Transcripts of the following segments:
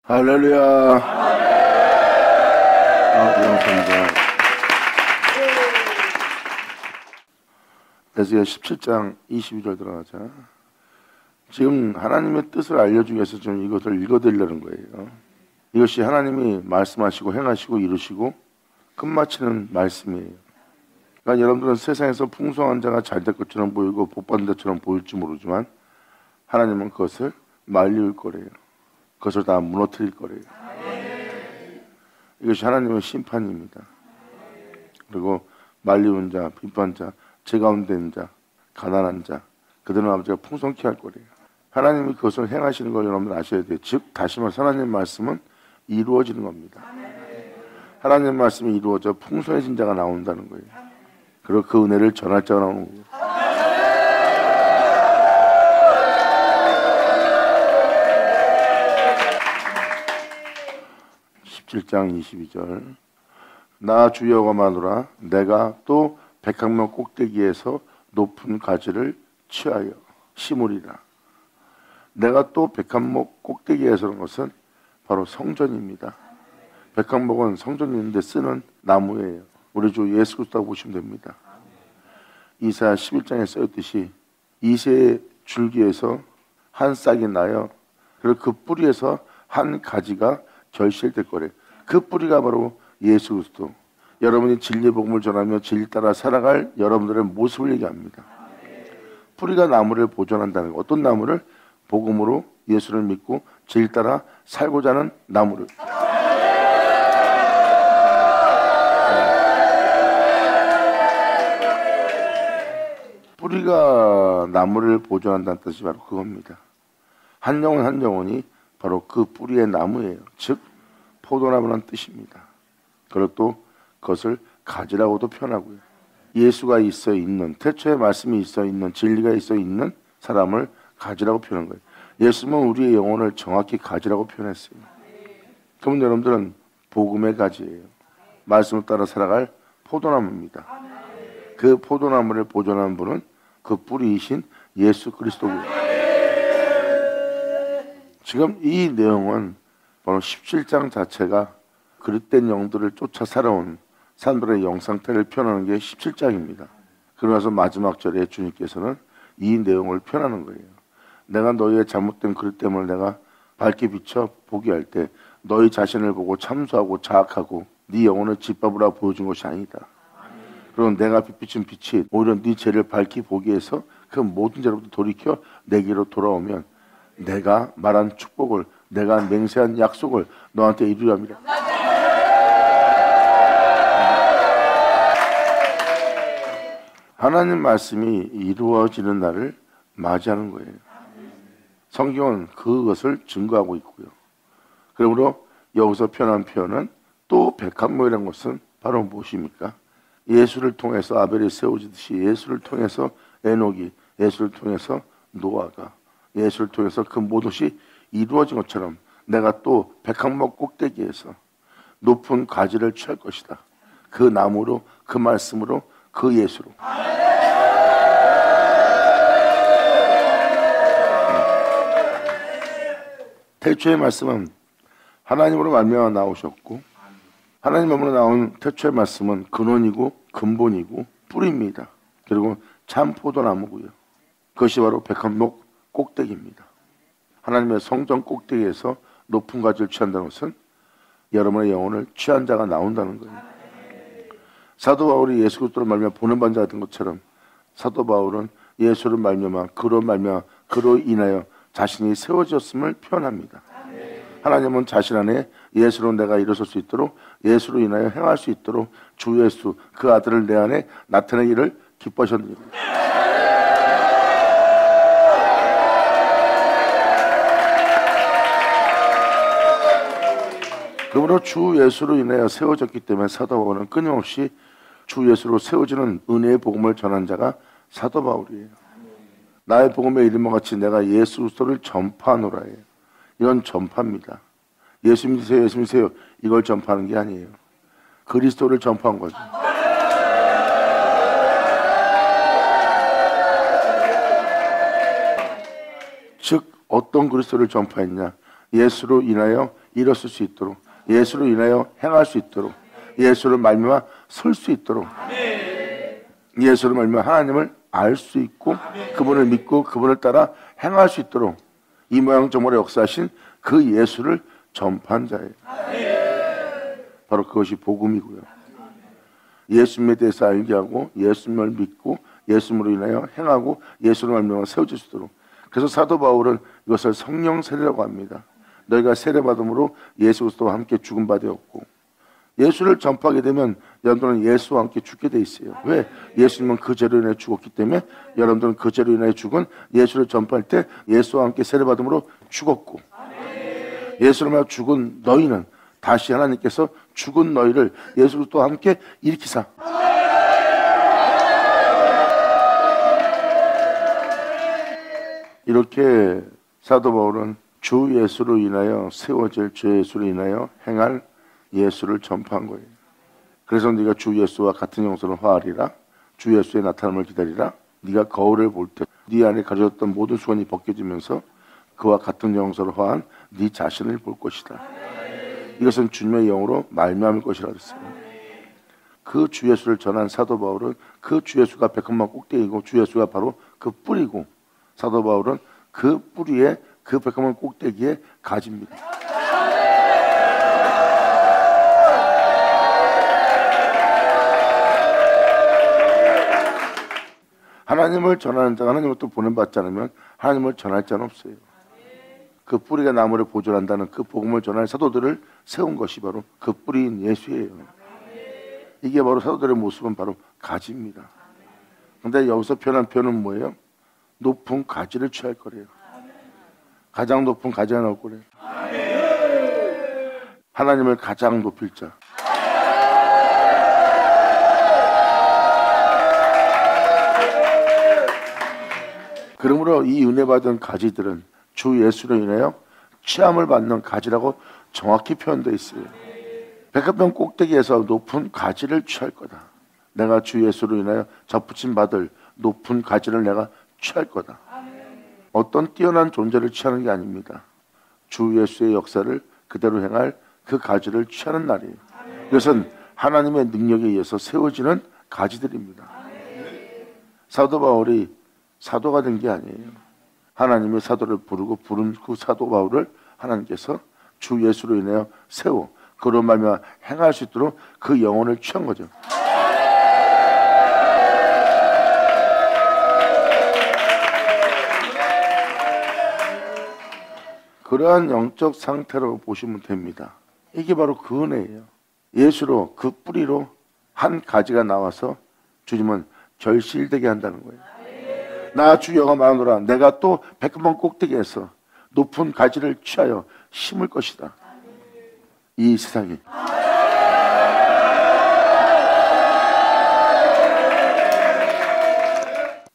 할렐루야. 감사합니다. 에스겔 17장 22절 들어가자. 지금 하나님의 뜻을 알려주기 위해서 좀 이것을 읽어드리려는 거예요. 이것이 하나님이 말씀하시고 행하시고 이루시고 끝마치는 말씀이에요. 그러니까 여러분들은 세상에서 풍성한 자가 잘 될 것처럼 보이고 복받은 자처럼 보일지 모르지만 하나님은 그것을 말릴 거래요. 그것을 다 무너뜨릴 거래요. 이것이 하나님의 심판입니다. 그리고 말리는 자, 빈번한 자, 죄 가운데 있는 자, 가난한 자, 그들은 아버지가 풍성케 할 거래요. 하나님이 그것을 행하시는 걸 여러분들 아셔야 돼요. 즉 다시 말해서 하나님의 말씀은 이루어지는 겁니다. 하나님의 말씀이 이루어져 풍성해진 자가 나온다는 거예요. 그리고 그 은혜를 전할 자가 나오는 거예요. 17장 22절 나 주 여호와 마노라 내가 또 백합목 꼭대기에서 높은 가지를 취하여 심으리라. 내가 또 백합목 꼭대기에서는 것은 바로 성전입니다. 백합목은 성전이 있는데 쓰는 나무예요. 우리 주 예수 그리스도라고 보시면 됩니다. 이사야 11장에 써있듯이 이새의 줄기에서 한 싹이 나요. 그리고 그 뿌리에서 한 가지가 결실될 거래요. 그 뿌리가 바로 예수 그리스도. 여러분이 진리의 복음을 전하며 진리 따라 살아갈 여러분들의 모습을 얘기합니다. 뿌리가 나무를 보존한다는 거. 어떤 나무를? 복음으로 예수를 믿고 진리 따라 살고자 하는 나무를. 뿌리가 나무를 보존한다는 뜻이 바로 그겁니다. 한 영혼 한 영혼이 바로 그 뿌리의 나무예요. 즉 포도나무라는 뜻입니다. 그리고 또 그것을 가지라고도 표현하고요. 예수가 있어 있는, 태초에 말씀이 있어 있는, 진리가 있어 있는 사람을 가지라고 표현한 거예요. 예수님은 우리의 영혼을 정확히 가지라고 표현했어요. 그러면 여러분들은 복음의 가지예요. 말씀을 따라 살아갈 포도나무입니다. 그 포도나무를 보존하는 분은 그 뿌리이신 예수 그리스도고요. 지금 이 내용은 바로 17장 자체가 그릇된 영들을 쫓아 살아온 사람들의 영상태를 표현하는 게 17장입니다. 그러면서 마지막 절에 주님께서는 이 내용을 표현하는 거예요. 내가 너희의 잘못된 그릇됨을 내가 밝게 비춰 보게 할 때 너희 자신을 보고 참소하고 자학하고 네 영혼을 짓밟으라 보여준 것이 아니다. 그럼 내가 빛비춘 빛이 오히려 네 죄를 밝히 보기 위해서 그 모든 죄로부터 돌이켜 내게로 돌아오면 내가 말한 축복을, 내가 맹세한 약속을 너한테 이루려 합니다. 하나님 말씀이 이루어지는 날을 맞이하는 거예요. 성경은 그것을 증거하고 있고요. 그러므로 여기서 표현한 표현은 또 백합목이라는 것은 바로 무엇입니까? 예수를 통해서 아벨이 세워지듯이 예수를 통해서 에녹이, 예수를 통해서 노아가, 예수를 통해서 그 모든 것이 이루어진 것처럼 내가 또 백합목 꼭대기에서 높은 가지를 취할 것이다. 그 나무로, 그 말씀으로, 그 예수로. 태초의 말씀은 하나님으로 말미암아 나오셨고 하나님으로 나온 태초의 말씀은 근원이고 근본이고 뿌리입니다. 그리고 참 포도나무고요. 그것이 바로 백합목 꼭대기입니다. 하나님의 성전 꼭대기에서 높은 가지를 취한다는 것은 여러분의 영혼을 취한 자가 나온다는 거예요. 사도 바울이 예수 그리스도를 말미암아 보내받은 자 같은 것처럼 사도 바울은 예수를 말미암아 그로 인하여 자신이 세워졌음을 표현합니다. 하나님은 자신 안에 예수로 내가 일어설 수 있도록 예수로 인하여 행할 수 있도록 주 예수 그 아들을 내 안에 나타내기를 기뻐하셨습니다. 그러므로 주 예수로 인하여 세워졌기 때문에 사도 바울은 끊임없이 주 예수로 세워지는 은혜의 복음을 전한 자가 사도 바울이에요. 나의 복음의 이름과 같이 내가 예수 그리스도를 전파하노라예요. 이건 전파입니다. 예수 믿으세요, 예수 믿으세요. 이걸 전파하는 게 아니에요. 그리스도를 전파한 거죠. 즉 어떤 그리스도를 전파했냐? 예수로 인하여 일었을 수 있도록, 예수로 인하여 행할 수 있도록, 예수를 말미암아 설 수 있도록, 예수를 말미암아 하나님을 알 수 있고 그분을 믿고 그분을 따라 행할 수 있도록 이 모양 저모양 역사하신 그 예수를 전파한 자예요. 바로 그것이 복음이고요. 예수님에 대해서 알게 하고 예수님을 믿고 예수님으로 인하여 행하고 예수를 말미암아 세워질 수 있도록. 그래서 사도 바울은 이것을 성령 세례라고 합니다. 너희가 세례받음으로 예수 그리스도와 함께 죽은 바 되었고, 예수를 전파하게 되면 여러분들은 예수와 함께 죽게 돼 있어요. 왜? 예수님은 그 죄로 인해 죽었기 때문에 여러분들은 그 죄로 인해 죽은 예수를 전파할 때 예수와 함께 세례받음으로 죽었고, 예수를 말하여 죽은 너희는 다시 하나님께서 죽은 너희를 예수 그리스도와 함께 일으키사 이렇게 사도 바울은 주 예수로 인하여 세워질 주 예수로 인하여 행할 예수를 전파한 거예요. 그래서 네가 주 예수와 같은 영성을 화하리라. 주 예수의 나타남을 기다리라. 네가 거울을 볼 때 네 안에 가졌던 모든 수건이 벗겨지면서 그와 같은 영성을 화한 네 자신을 볼 것이다. 이것은 주님의 영으로 말미암을 것이라 그랬어요. 그 주 예수를 전한 사도 바울은 그 주 예수가 백합만 꼭대기고 주 예수가 바로 그 뿌리고, 사도 바울은 그 뿌리에 그 백합만 꼭대기에 가지입니다. 하나님을 전하는 자가 하나님을 또 보낸받지 않으면 하나님을 전할 자는 없어요. 그 뿌리가 나무를 보존한다는 그 복음을 전할 사도들을 세운 것이 바로 그 뿌리인 예수예요. 이게 바로 사도들의 모습은 바로 가지입니다. 그런데 여기서 표현한 표현은 뭐예요? 높은 가지를 취할 거래요. 가장 높은 가지가 나올 거래요. 하나님을 가장 높일 자. 그러므로 이 은혜 받은 가지들은 주 예수로 인하여 취함을 받는 가지라고 정확히 표현되어 있어요. 백합병 꼭대기에서 높은 가지를 취할 거다. 내가 주 예수로 인하여 접붙임 받을 높은 가지를 내가 취할 거다. 어떤 뛰어난 존재를 취하는 게 아닙니다. 주 예수의 역사를 그대로 행할 그 가지를 취하는 날이에요. 이것은 하나님의 능력에 의해서 세워지는 가지들입니다. 사도 바울이 사도가 된 게 아니에요. 하나님의 사도를 부르고 부른 그 사도 바울을 하나님께서 주 예수로 인하여 세워 그로 말미암아 행할 수 있도록 그 영혼을 취한 거죠. 그러한 영적 상태로 보시면 됩니다. 이게 바로 그 은혜예요. 예수로 그 뿌리로 한 가지가 나와서 주님은 결실되게 한다는 거예요. 나 주여가 말하노라 내가 또 백합봉 꼭대기에서 높은 가지를 취하여 심을 것이다. 이 세상에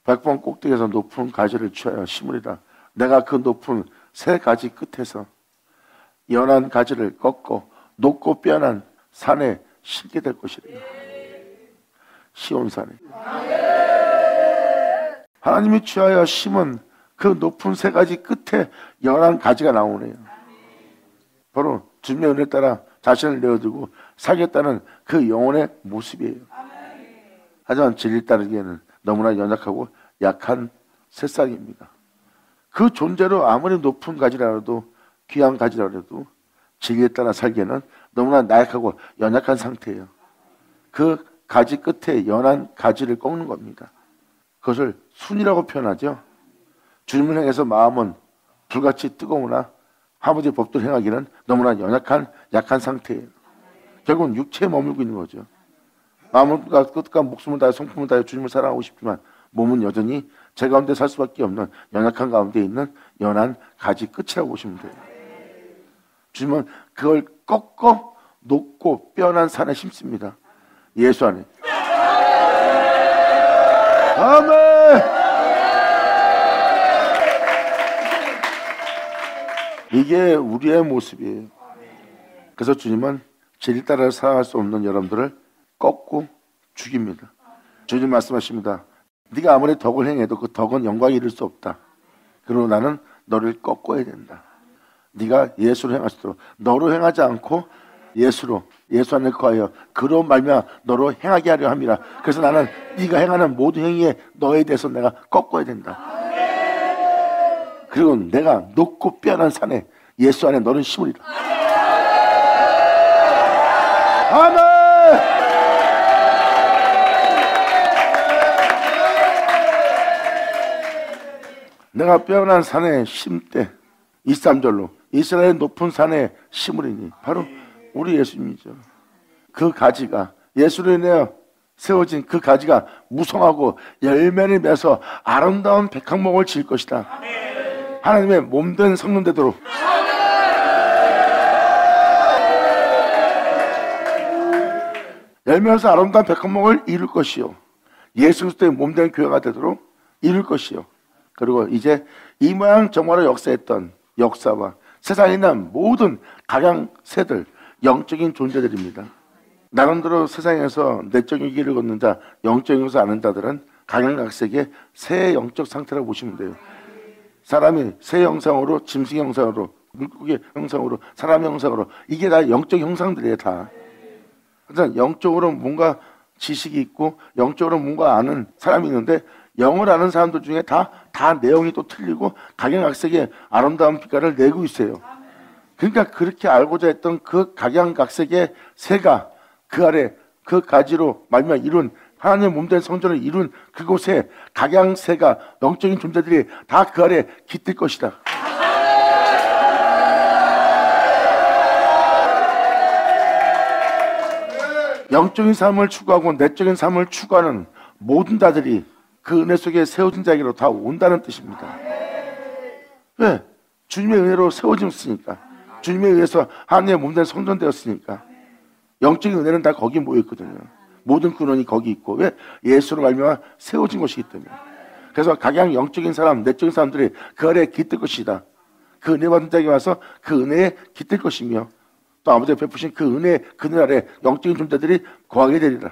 백합봉 꼭대기에서 높은 가지를 취하여 심으리라. 내가 그 높은 세 가지 끝에서 연한 가지를 꺾고 높고 뼈난 산에 심게 될 것이라. 시온산에 하나님이 취하여 심은 그 높은 세 가지 끝에 연한 가지가 나오네요. 바로 주님의 은혜에 따라 자신을 내어두고 살겠다는 그 영혼의 모습이에요. 하지만 진리 따르기에는 너무나 연약하고 약한 새싹입니다. 그 존재로 아무리 높은 가지라도 귀한 가지라도 진리에 따라 살기에는 너무나 나약하고 연약한 상태예요. 그 가지 끝에 연한 가지를 꺾는 겁니다. 그것을 순이라고 표현하죠. 주님을 향해서 마음은 불같이 뜨거우나 아버지의 법도를 행하기는 너무나 연약한 약한 상태예요. 결국은 육체에 머물고 있는 거죠. 마음과 끝과 목숨을 다해 성품을 다해 주님을 사랑하고 싶지만 몸은 여전히 제 가운데 살 수밖에 없는 연약한 가운데 있는 연한 가지 끝이라고 보시면 돼요. 주님은 그걸 꺾어 높고 뼈난 산에 심습니다. 예수 안에. 아멘. 이게 우리의 모습이에요. 그래서 주님은 진리 따라 살아갈 수 없는 여러분들을 꺾고 죽입니다. 주님 말씀하십니다. 네가 아무리 덕을 행해도 그 덕은 영광에 이를 수 없다. 그러나 나는 너를 꺾어야 된다. 네가 예수로 행할 수 있도록 너로 행하지 않고 예수로 예수 안에 거하여 그로 말미암아 너로 행하게 하려 함이라. 그래서 나는 네가 행하는 모든 행위에 너에 대해서 내가 꺾어야 된다. 그리고 내가 높고 빼어난 산에 예수 안에 너는 심으리라. 아멘. 내가 빼어난 산에 심되 23절로 이스라엘 높은 산에 심으리니 바로 우리 예수님이죠. 그 가지가 예수로 인하여 세워진 그 가지가 무성하고 열매를 맺어서 아름다운 백향목을 지을 것이다. 하나님의 몸된 성령 되도록 열매에서 아름다운 백향목을 이룰 것이요 예수 그리스도의 몸된 교회가 되도록 이룰 것이요. 그리고 이제 이 모양 정말로 역사했던 역사와 세상에 있는 모든 각양새들 영적인 존재들입니다. 나름대로 세상에서 내적인 길을 걷는 자, 영적인 것을 아는 자들은 각양각색의 새 영적 상태라고 보시면 돼요. 사람이 새 형상으로, 짐승 형상으로, 물고기 형상으로, 사람 형상으로, 이게 다 영적 형상들이에요. 다. 그래서 영적으로 뭔가 지식이 있고 영적으로 뭔가 아는 사람이 있는데 영을 아는 사람들 중에 다 내용이 또 틀리고 각양각색의 아름다운 빛깔을 내고 있어요. 그러니까 그렇게 알고자 했던 그 각양각색의 새가 그 아래 그 가지로 말미암아 이룬 하나님의 몸된 성전을 이룬 그곳에 각양새가 영적인 존재들이 다 그 아래 깃들 것이다. 영적인 삶을 추구하고 내적인 삶을 추구하는 모든 자들이 그 은혜 속에 세워진 자에게로 다 온다는 뜻입니다. 왜? 주님의 은혜로 세워졌으니까. 주님에 의해서 하나님의 몸된 성전 되었으니까. 영적인 은혜는 다 거기 모여있거든요. 모든 근원이 거기 있고. 왜? 예수로 말미암아 세워진 것이기 때문에. 그래서 각양 영적인 사람, 내적인 사람들이 그 아래에 깃들 것이다. 그 은혜 받은 자에게 와서 그 은혜에 깃들 것이며 또 아버지가 베푸신 그 은혜, 그늘 아래 영적인 존재들이 거하게 되리라.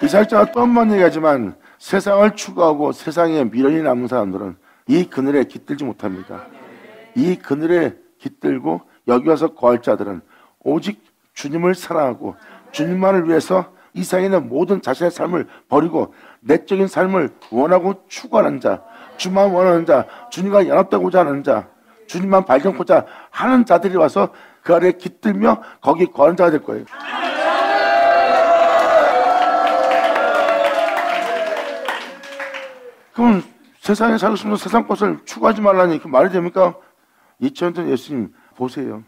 이사야가 또 한 번 얘기하지만 세상을 추구하고 세상에 미련이 남은 사람들은 이 그늘에 깃들지 못합니다. 이 그늘에 깃들고 여기 와서 거할 자들은 오직 주님을 사랑하고 주님만을 위해서 이 세상에 있는 모든 자신의 삶을 버리고 내적인 삶을 원하고 추구하는 자, 주만 원하는 자, 주님과 연합되고자 하는 자, 주님만 발견하고자 하는 자들이 와서 그 아래에 깃들며 거기 거하는 자가 될 거예요. 그럼 세상에 살고 싶은 세상 것을 추구하지 말라니 그 말이 됩니까? 2000년 전 예수님 보세요.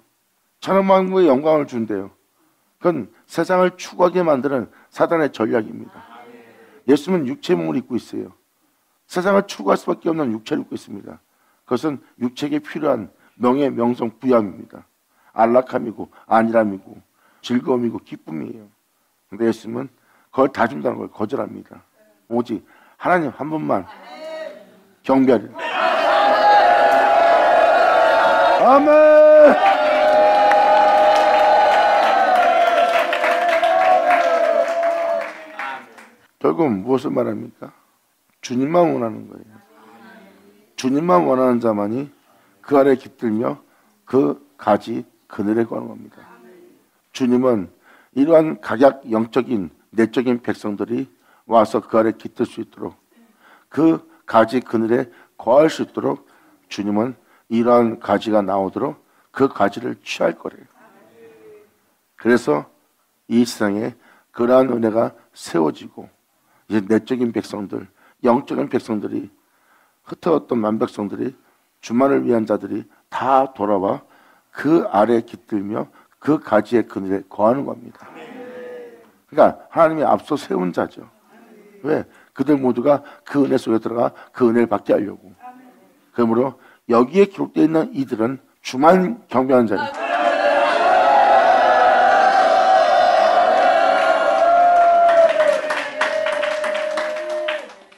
천하만국의 영광을 준대요. 그건 세상을 추구하게 만드는 사단의 전략입니다. 예수님은 육체의 몸을 입고 있어요. 세상을 추구할 수밖에 없는 육체를 입고 있습니다. 그것은 육체에게 필요한 명예, 명성, 부양입니다. 안락함이고 안일함이고 즐거움이고 기쁨이에요. 그런데 예수님은 그걸 다 준다는 걸 거절합니다. 오직 하나님 한 분만 경배하리라. 아멘. 결국은 무엇을 말합니까? 주님만 원하는 거예요. 주님만 원하는 자만이 그 아래 깃들며 그 가지 그늘에 거하는 겁니다. 주님은 이러한 각약 영적인 내적인 백성들이 와서 그 아래 깃들 수 있도록 그 가지 그늘에 거할 수 있도록 주님은 이러한 가지가 나오도록 그 가지를 취할 거래요. 그래서 이 세상에 그러한 은혜가 세워지고 이제 내적인 백성들, 영적인 백성들이 흩어졌던 만백성들이 주만을 위한 자들이 다 돌아와 그 아래에 깃들며 그 가지의 그늘에 거하는 겁니다. 그러니까 하나님이 앞서 세운 자죠. 왜? 그들 모두가 그 은혜 속에 들어가 그 은혜를 받게 하려고. 그러므로 여기에 기록되어 있는 이들은 주만 경배하는 자예요.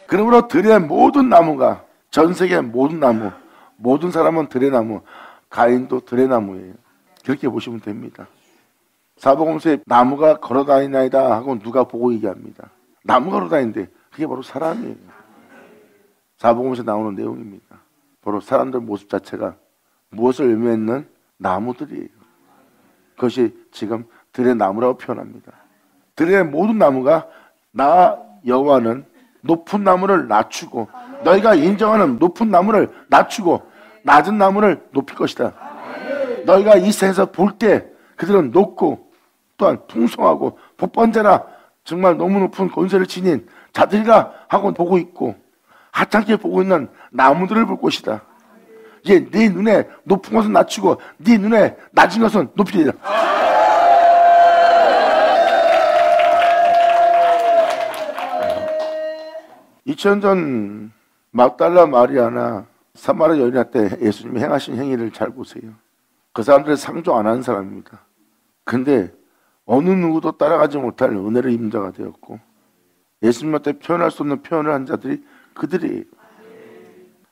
그러므로 들의 모든 나무가 전 세계 모든 나무, 모든 사람은 들의 나무, 가인도 들의 나무예요. 그렇게 보시면 됩니다. 사복음서에 나무가 걸어다니나이다 하고 누가 보고 얘기합니다. 나무가 걸어다니는데 그게 바로 사람이에요. 사복음에서 나오는 내용입니다. 바로 사람들 모습 자체가 무엇을 의미했는 나무들이에요. 그것이 지금 들의 나무라고 표현합니다. 들의 모든 나무가 나 여호와는 높은 나무를 낮추고 너희가 인정하는 높은 나무를 낮추고 낮은 나무를 높일 것이다. 너희가 이 세상에서 볼 때 그들은 높고 또한 풍성하고 복번제라 정말 너무 높은 권세를 지닌 자들이라 하고 보고 있고 하찮게 보고 있는 나무들을 볼 것이다. 이제 네 눈에 높은 것은 낮추고 네 눈에 낮은 것은 높이리라. 2000년 전 막달라 마리아나 사마리아 여인아 때 예수님이 행하신 행위를 잘 보세요. 그 사람들은 상종 안 하는 사람입니다. 근데 어느 누구도 따라가지 못할 은혜를 입은 자가 되었고 예수님한테 표현할 수 없는 표현을 한 자들이 그들이에요.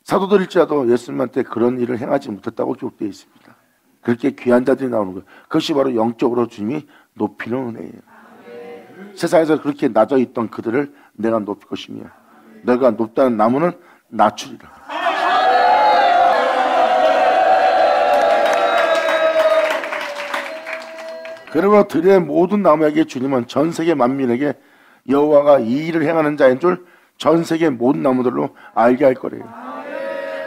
사도들일지라도 예수님한테 그런 일을 행하지 못했다고 기록되어 있습니다. 그렇게 귀한 자들이 나오는 거예요. 그것이 바로 영적으로 주님이 높이는 은혜예요. 세상에서 그렇게 낮아 있던 그들을 내가 높일 것이며 내가 높다는 나무는 낮추리라. 그러므로 들의 모든 나무에게 주님은 전 세계 만민에게 여호와가 이 일을 행하는 자인 줄 전 세계 모든 나무들로 알게 할 거래요.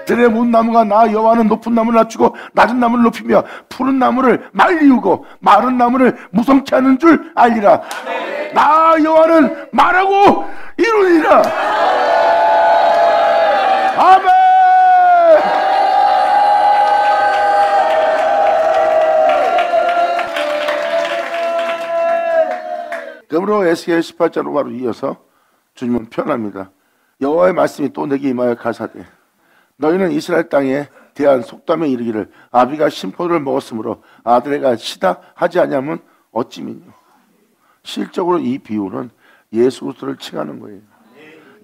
들의 모든 나무가 나 여호와는 높은 나무를 낮추고 낮은 나무를 높이며 푸른 나무를 말리우고 마른 나무를 무성케 하는 줄 알리라. 나 여호와는 말하고 이루리라. 아멘. 그러므로 에스겔 18장으로 바로 이어서 주님은 표현합니다. 여호와의 말씀이 또 내게 임하여 가사되 너희는 이스라엘 땅에 대한 속담에 이르기를 아비가 신포도를 먹었으므로 아들애가 시다 하지 아니하면 어찌 믿뇨. 실적으로 이 비유는 예수 그리스도를 칭하는 거예요.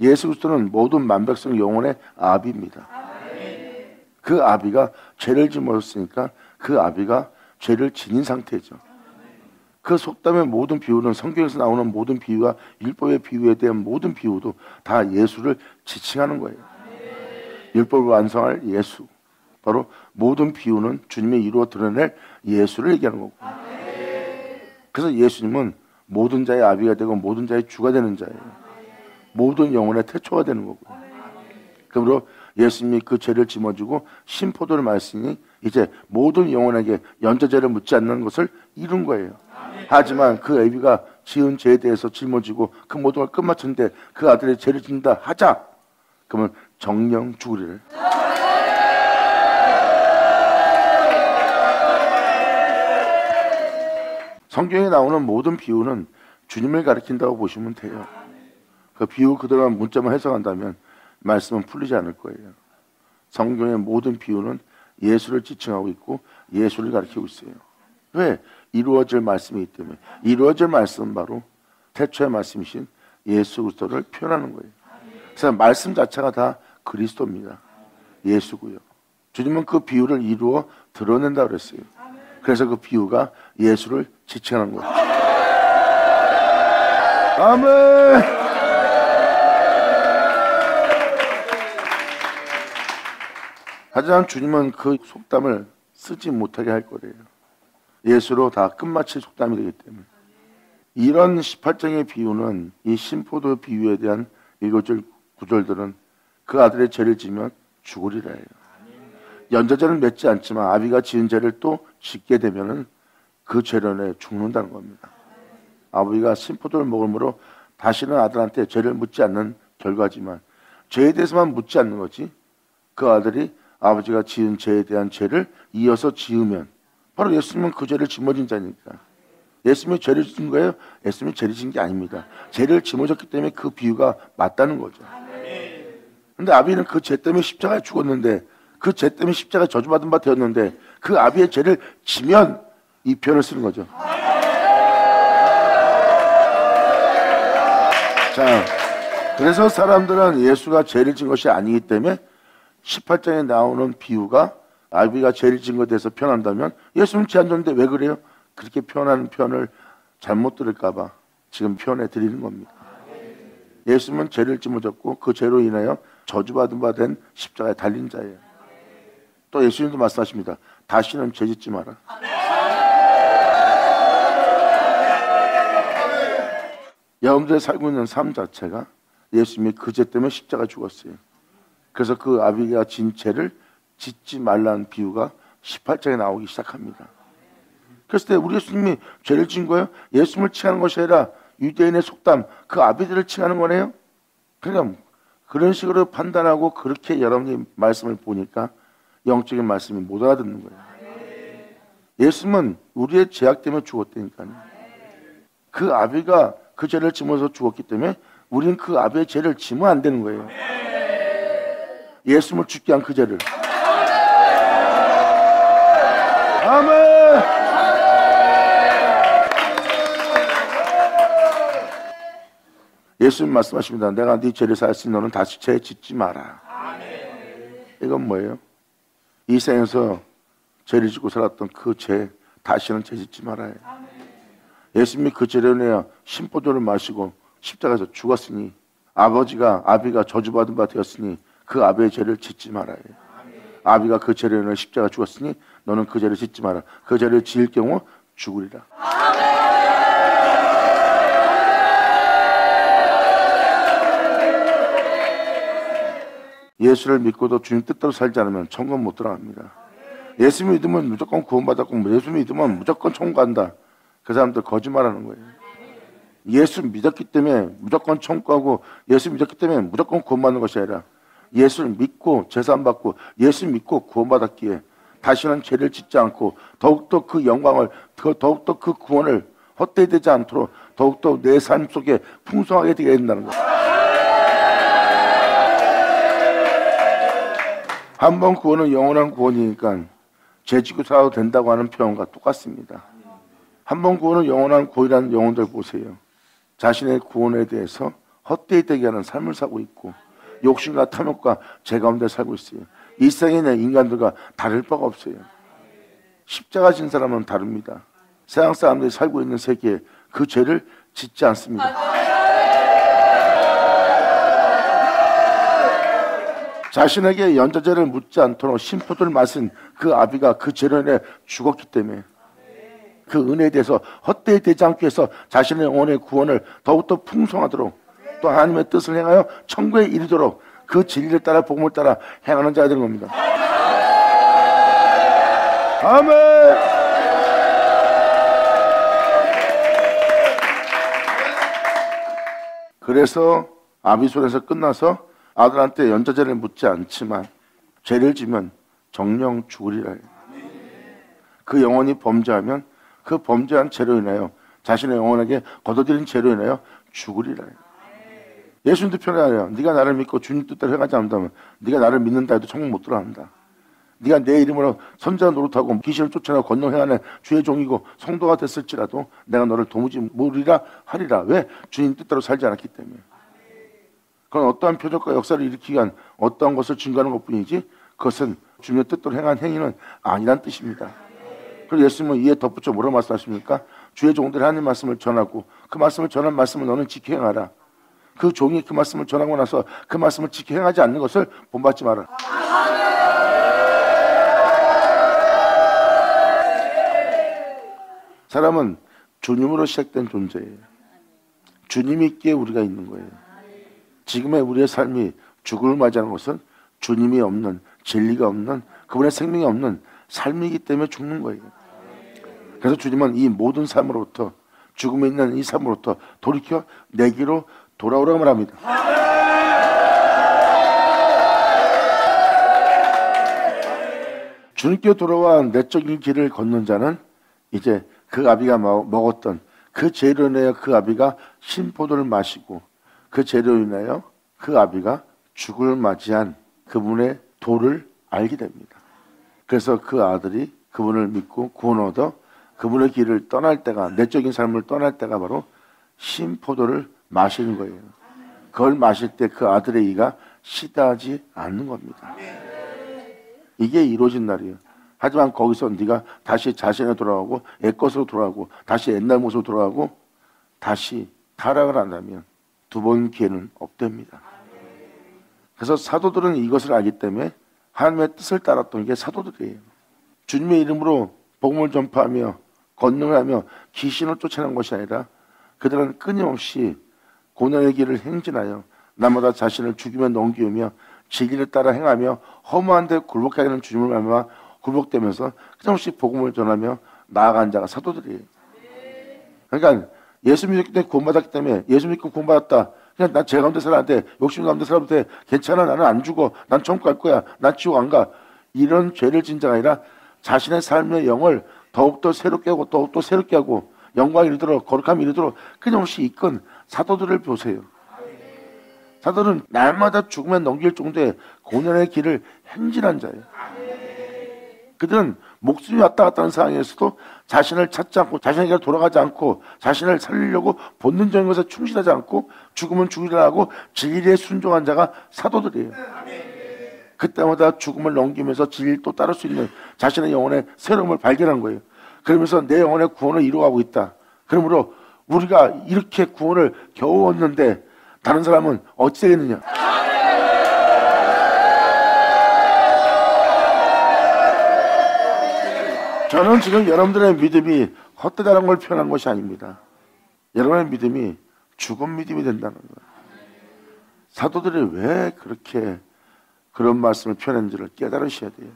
예수 그리스도는 모든 만백성 영혼의 아비입니다. 그 아비가 죄를 짓었으니까 그 아비가 죄를 지닌 상태죠. 그 속담의 모든 비유는 성경에서 나오는 모든 비유와 율법의 비유에 대한 모든 비유도 다 예수를 지칭하는 거예요. 율법을 완성할 예수. 바로 모든 비유는 주님이 이루어 드러낼 예수를 얘기하는 거고. 그래서 예수님은 모든 자의 아비가 되고 모든 자의 주가 되는 자예요. 모든 영혼의 태초가 되는 거고. 그러므로 예수님이 그 죄를 짊어지고 신포도를 마셨으니 이제 모든 영혼에게 연좌제를 묻지 않는 것을 이룬 거예요. 하지만 그 아비가 지은 죄에 대해서 짊어지고 그 모든 걸 끝마쳤는데 그 아들의 죄를 짓는다 하자. 그러면 정령 죽으리를. 성경에 나오는 모든 비유는 주님을 가리킨다고 보시면 돼요. 그 비유 그대로만 문자만 해석한다면 말씀은 풀리지 않을 거예요. 성경의 모든 비유는 예수를 지칭하고 있고 예수를 가리키고 있어요. 왜? 이루어질 말씀이기 때문에. 이루어질 말씀은 바로 태초의 말씀이신 예수 그리스도를 표현하는 거예요. 그래서 말씀 자체가 다 그리스도입니다. 예수고요. 주님은 그 비유를 이루어 드러낸다고 그랬어요. 그래서 그 비유가 예수를 지칭하는 거예요. 아멘. 하지만 주님은 그 속담을 쓰지 못하게 할 거래요. 예수로 다 끝마칠 속담이 되기 때문에. 이런 18장의 비유는 이 신포도 비유에 대한 읽어줄 구절들은 그 아들의 죄를 지면 죽으리라 해요. 연좌제는 맺지 않지만 아비가 지은 죄를 또 짓게 되면은 그 죄로 인해 죽는다는 겁니다. 아버지가 신포도를 먹음으로 다시는 아들한테 죄를 묻지 않는 결과지만 죄에 대해서만 묻지 않는 거지 그 아들이 아버지가 지은 죄에 대한 죄를 이어서 지으면 바로 예수님은 그 죄를 짊어진 자니까. 예수님이 죄를 지은 거예요? 예수님이 죄를 지은 게 아닙니다. 죄를 짊어졌기 때문에 그 비유가 맞다는 거죠. 근데 아비는 그 죄 때문에 십자가에 죽었는데 그 죄 때문에 십자가에 저주받은 바 되었는데 그 아비의 죄를 지면 이 표현을 쓰는 거죠. 자, 그래서 사람들은 예수가 죄를 진 것이 아니기 때문에 18장에 나오는 비유가 아비가 죄를 진 것에 대해서 표현한다면 예수는 죄 안 졌는데 왜 그래요? 그렇게 표현하는 표현을 잘못 들을까 봐 지금 표현해 드리는 겁니다. 예수님은 죄를 짊어졌고 그 죄로 인하여 저주받은 바 된 십자가에 달린 자예요. 또 예수님도 말씀하십니다. 다시는 죄짓지 마라. 여러분들이 살고 있는 삶 자체가 예수님이 그 죄 때문에 십자가 죽었어요. 그래서 그 아비가 진 죄를 짓지 말라는 비유가 18장에 나오기 시작합니다. 그랬을 때 우리 예수님이 죄를 진 거예요? 예수님을 칭하는 것이 아니라 유대인의 속담, 그 아비들을 칭하는 거네요? 그러니까 그런 식으로 판단하고 그렇게 여러분이 말씀을 보니까 영적인 말씀이 못 알아듣는 거예요. 예수님은 우리의 죄악 때문에 죽었다니까요. 그 아비가 그 죄를 지면서 죽었기 때문에 우리는 그 아비의 죄를 지면 안 되는 거예요. 예수님을 죽게 한 그 죄를. 아멘. 예수님 말씀하십니다. 내가 네 죄를 사했으니 너는 다시 죄 짓지 마라. 이건 뭐예요? 이 생에서 죄를 짓고 살았던 그 죄 다시는 죄 짓지 말아요. 예수님이 그 죄로 인하여 심포도를 마시고 십자가에서 죽었으니 아비가 저주받은 바 되었으니 그 아비의 죄를 짓지 말아요. 아비가 그 죄로 인하여 십자가 죽었으니 너는 그 죄를 짓지 마라. 그 죄를 지을 경우 죽으리라. 예수를 믿고도 주님 뜻대로 살지 않으면 천국 못 들어갑니다. 예수 믿으면 무조건 구원받았고 예수 믿으면 무조건 천국 간다. 그 사람들 거짓말하는 거예요. 예수 믿었기 때문에 무조건 천국 가고 예수 믿었기 때문에 무조건 구원받는 것이 아니라 예수를 믿고 제사함 받고 예수 믿고 구원받았기에 다시는 죄를 짓지 않고 더욱더 그 영광을 더욱더 그 구원을 헛되이 되지 않도록 더욱더 내 삶 속에 풍성하게 되게 된다는 거예요. 한 번 구원은 영원한 구원이니까 죄 지고 살아도 된다고 하는 표현과 똑같습니다. 한 번 구원은 영원한 구원이라는 영혼들 보세요. 자신의 구원에 대해서 헛되이 되게 하는 삶을 살고 있고 욕심과 탐욕과 죄 가운데 살고 있어요. 이 세상에 있는 인간들과 다를 바가 없어요. 십자가 진 사람은 다릅니다. 세상 사람들이 살고 있는 세계에 그 죄를 짓지 않습니다. 자신에게 연좌제를 묻지 않도록 심포도를 마신 그 아비가 그 죄로 인해 죽었기 때문에 그 은혜에 대해서 헛되이 되지 않기 위해서 자신의 영혼의 구원을 더욱더 풍성하도록 또 하나님의 뜻을 행하여 천국에 이르도록 그 진리를 따라 복음을 따라 행하는 자가 되는 겁니다. 아멘. 그래서 아비 손에서 끝나서 아들한테 연좌제를 묻지 않지만 죄를 지면 정령 죽으리라 해요. 그 영혼이 범죄하면 그 범죄한 죄로 인하여 자신의 영혼에게 거둬들인 죄로 인하여 죽으리라 해요. 예수님도 표현하여 네가 나를 믿고 주님 뜻대로 행하지 않는다면 네가 나를 믿는다 해도 천국 못 들어간다. 네가 내 이름으로 선지자 노릇하고 귀신을 쫓아내고 권능 행하는 주의 종이고 성도가 됐을지라도 내가 너를 도무지 모르리라 하리라. 왜? 주님 뜻대로 살지 않았기 때문에. 그건 어떠한 표적과 역사를 일으키기 위한 어떠한 것을 증거하는 것뿐이지 그것은 주님의 뜻대로 행한 행위는 아니란 뜻입니다. 그리고 예수님은 이에 덧붙여 뭐라고 말씀하십니까? 주의 종들이 하나님 말씀을 전하고 그 말씀을 전한 말씀을 너는 지켜 행하라. 그 종이 그 말씀을 전하고 나서 그 말씀을 지켜 행하지 않는 것을 본받지 마라. 사람은 주님으로 시작된 존재예요. 주님이 있기에 우리가 있는 거예요. 지금의 우리의 삶이 죽음을 맞이하는 것은 주님이 없는, 진리가 없는, 그분의 생명이 없는 삶이기 때문에 죽는 거예요. 그래서 주님은 이 모든 삶으로부터 죽음에 있는 이 삶으로부터 돌이켜 내기로 돌아오라고 말합니다. 주님께 돌아와 내적인 길을 걷는 자는 이제 그 아비가 먹었던 그 죄로 인하여 그 아비가 신포도를 마시고 그 죄로 인하여 그 아비가 죽을 맞이한 그분의 도를 알게 됩니다. 그래서 그 아들이 그분을 믿고 구원 얻어 그분의 길을 떠날 때가 내적인 삶을 떠날 때가 바로 신포도를 마시는 거예요. 그걸 마실 때 그 아들의 이가 시다하지 않는 겁니다. 이게 이루어진 날이에요. 하지만 거기서 네가 다시 자신에 돌아가고 옛것으로 돌아가고 다시 옛날 모습으로 돌아가고 다시 타락을 한다면 두 번 기회는 없답니다. 그래서 사도들은 이것을 알기 때문에 하나님의 뜻을 따랐던 게 사도들이에요. 주님의 이름으로 복음을 전파하며 권능을 하며 귀신을 쫓아낸 것이 아니라 그들은 끊임없이 고난의 길을 행진하여 날마다 자신을 죽이며 넘기우며 진리를 따라 행하며 허무한 데 굴복하게 하는 주님을 말미암아 굴복되면서 끊임없이 복음을 전하며 나아간 자가 사도들이에요. 그러니까 예수 믿었기 때문에 구원받았기 때문에 예수 믿고 구원받았다. 그냥 난 죄 가운데 살아야 돼. 욕심 가운데 살아도 돼. 괜찮아. 나는 안 죽어. 난 천국 갈 거야. 난 지옥 안 가. 이런 죄를 진 자가 아니라 자신의 삶의 영을 더욱더 새롭게 하고 더욱더 새롭게 하고 영광이 이르도록 거룩함이 이르도록 끊임없이 이끈 사도들을 보세요. 사도는 날마다 죽음에 넘길 정도의 고난의 길을 행진한 자예요. 그들은 목숨이 왔다 갔다 하는 상황에서도 자신을 찾지 않고 자신에게 돌아가지 않고 자신을 살리려고 본능적인 것에 충실하지 않고 죽으면 죽으리라 하고 진리에 순종한 자가 사도들이에요. 그때마다 죽음을 넘기면서 진리를 또 따를 수 있는 자신의 영혼의 새로움을 발견한 거예요. 그러면서 내 영혼의 구원을 이루어가고 있다. 그러므로 우리가 이렇게 구원을 겨우 얻는데 다른 사람은 어찌 되겠느냐? 저는 지금 여러분들의 믿음이 헛되다는 걸 표현한 것이 아닙니다. 여러분의 믿음이 죽은 믿음이 된다는 거예요. 사도들이 왜 그렇게 그런 말씀을 표현했는지를 깨달으셔야 돼요.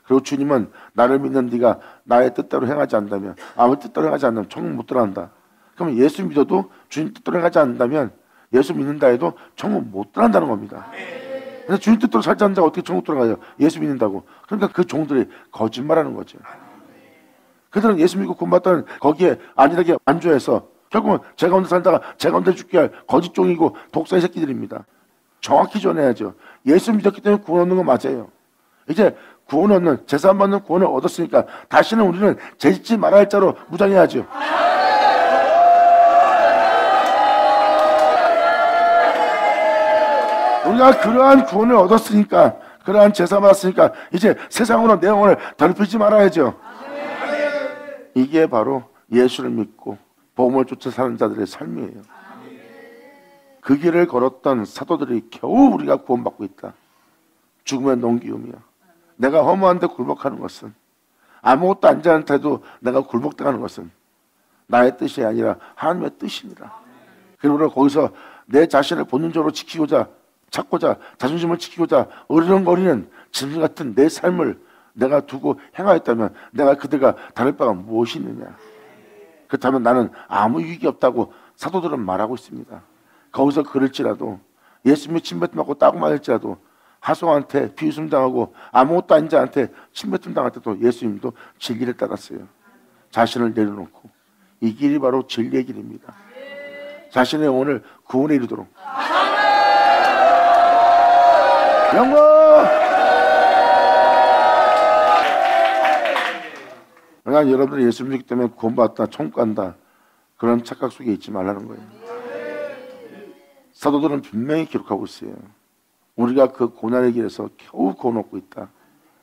그리고 주님은 나를 믿는 네가 나의 뜻대로 행하지 않는다면 아무 뜻대로 행하지 않는다면 천국 못 들어간다. 그러면 예수 믿어도 주님 뜻대로 행하지 않는다면 예수 믿는다 해도 천국 못 들어간다는 겁니다. 근데 주님 뜻대로 살지 않는 자가 어떻게 천국 들어가요? 예수 믿는다고. 그러니까 그 종들이 거짓말하는 거죠. 그들은 예수 믿고 구원받던 거기에 안일하게 안주해서 결국은 제 가운데 살다가 제 가운데 죽게 할 거짓 종이고 독사의 새끼들입니다. 정확히 전해야죠. 예수 믿었기 때문에 구원 얻는 건 맞아요. 이제 구원 얻는 제사함 받는 구원을 얻었으니까 다시는 우리는 죄짓지 말아야 할 자로 무장해야죠. 우리가 그러한 구원을 얻었으니까 그러한 제사 받았으니까 이제 세상으로 내 영혼을 더럽히지 말아야죠. 이게 바로 예수를 믿고 복음을 쫓아 사는 자들의 삶이에요. 그 길을 걸었던 사도들이 겨우 우리가 구원받고 있다. 죽음에 넘기우며 내가 허무한 데 굴복하는 것은 아무것도 앉지 않은 태도 내가 굴복당하는 것은 나의 뜻이 아니라 하나님의 뜻입니다. 그러므로 거기서 내 자신을 본능적으로 지키고자 찾고자 자존심을 지키고자 어리렁거리는 짐승 같은 내 삶을 내가 두고 행하였다면 내가 그들과 다를 바가 무엇이 있느냐. 그렇다면 나는 아무 유익이 없다고 사도들은 말하고 있습니다. 거기서 그럴지라도 예수님이 침뱉음 받고 따고 맞을지라도 하소한테 비웃음 당하고 아무것도 아닌 자한테 침뱉음 당할 때도 예수님도 진리를 따랐어요. 자신을 내려놓고 이 길이 바로 진리의 길입니다. 자신의 영혼을 구원에 이르도록 영광! 그러니까 여러분들이 예수 믿기 때문에 구원받았다, 천국 간다 그런 착각 속에 있지 말라는 거예요. 사도들은 분명히 기록하고 있어요. 우리가 그 고난의 길에서 겨우 구원 얻고 있다.